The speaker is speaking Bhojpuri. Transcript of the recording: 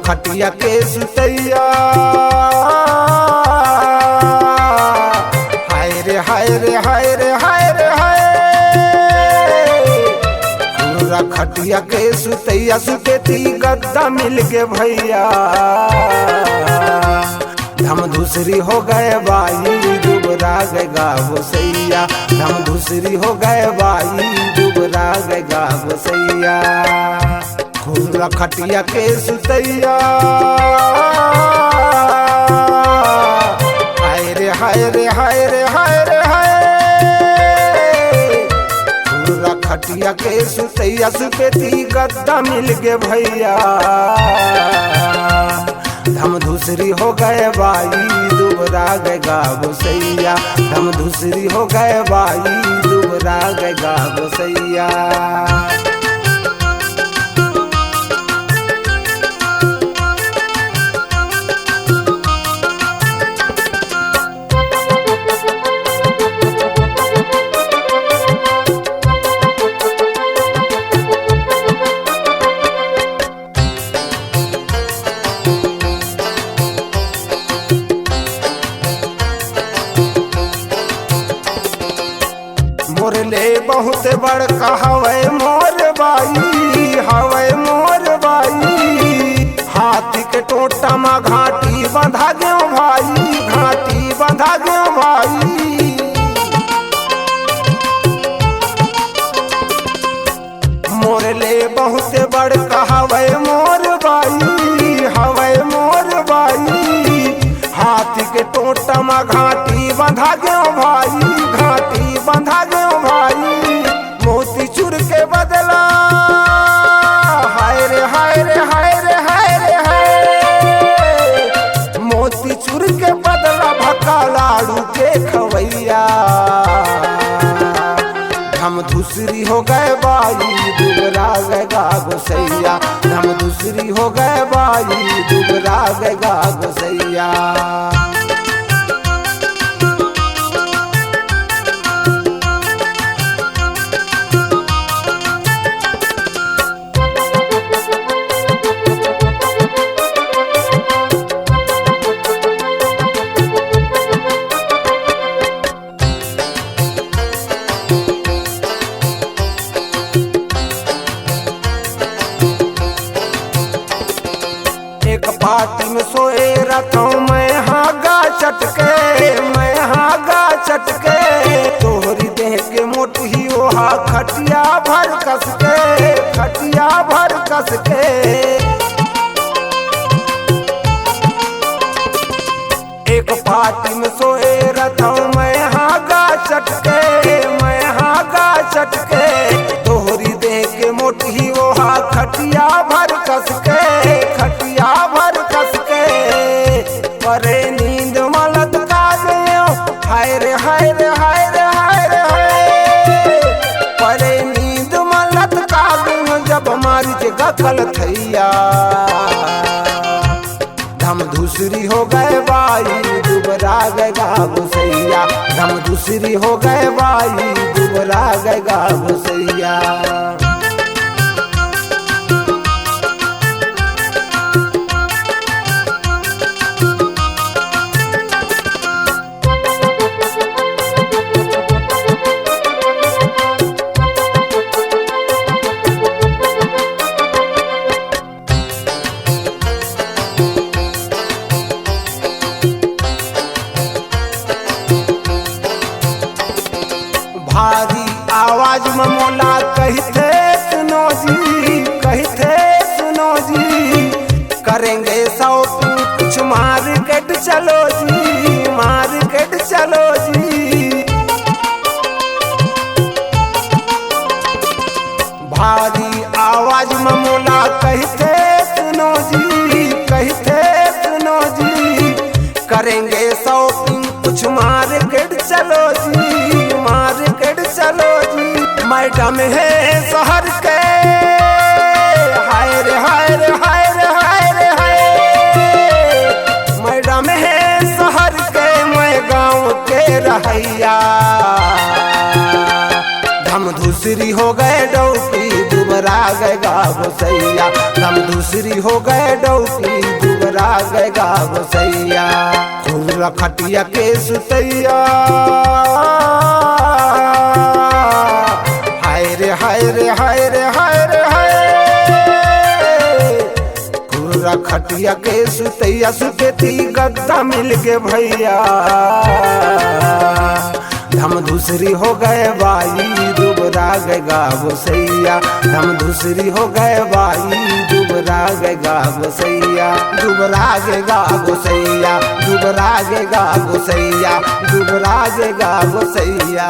खटिया के सुतैया हाय रे हाय रे हाय रे हाय रे हाय पूरा खटिया के सुतैया सुतेती गद्दा मिल के भैया हम दूसरी हो गए बाई दुबरा गएगा गोसैया हम दूसरी हो गए बाई दुबरा गएगा गोसैया पूरा खटिया के सुतैया हाय रे हाय रे हाय रे हाय रे हाय पूरा खटिया के सुतैया सुतेती गद्दा मिल के भैया हम दूसरी हो गए बाई दुबरा गएगा गोसैया हम दूसरी हो गए बाई दुबरा गएगा गोसैया मोरले बहुत बड़का हवे मोर बाई हवे मोर बाई हाथी के टोटा में घाटी बंधा गयो भाई घाटी बंधा गयो भाई मोरले बहुत बड़का हवे मोर बाई हवे मोर बाई हाथी के टोटा में घाटी बंधा गयो भाई घाटी बंधा गयो भाई मोती चूर के बदला हाय रे हाय रे हाय रे हाय रे हाय मोती चूर के बदला भक्का लाड़ू के खवैया हम दूसरी हो गए बाई दुबरा गएगा गोसैया हम दूसरी हो गए बाई दुबरा गएगा गोसैया एक पार्टी में सोए रखा मैं हागा चटके मैं हागा चटके तोहरी देह के मोटी ओहा खटिया भर कस के खटिया भर कस के एक पार्टी में सोए रखा मैं हागा चटके मैं हागा चटके तोहरी देह के मोटी ओहा खटिया भर कस के खटिया भर कस के परे नींद मलत का गयो हाय रे हाय रे हाय रे हाय रे हाय परे नींद मलत का गयो जब मारी के गखल थैया हम दूसरी हो गए बाई दुबरा गएगा गोसैया हम दूसरी हो गए बाई दुबरा गएगा गोसैया भारी आवाज में मोला कहते सुनो जी कहते सुनो जी करेंगे शॉपिंग कुछ मार्केट चलो जी मार्केट चलो जी भारी आवाज में मोला कहते सुनो जी कहते सुनो जी करेंगे शॉपिंग कुछ मार्केट चलो जी मार्केट चलो जी मैडम है शहर के हाय रे हाय रे हाय रे हाय रे हाय मैडम है शहर के मैं गाँव के रहैया हम दूसरी हो गए डौकी दुबरा दुबरा गएगा गोसैया, दम दूसरी हो गए डौकी दुबरा गएगा गोसैया। खूब खटिया के सुतैया हाय रे हाय रे हाय रे हाय रे हाय, खूब खटिया के सुतैया सुतेती गद्दा मिल के भैया, धम दूसरी हो गए बाई दुबरा गएगा गोसैया, धम दूसरी हो गए बाई दुबरा गएगा गोसैया, दुबरा गएगा गोसैया, दुबरा गएगा गोसैया, दुबरा गएगा गोसैया।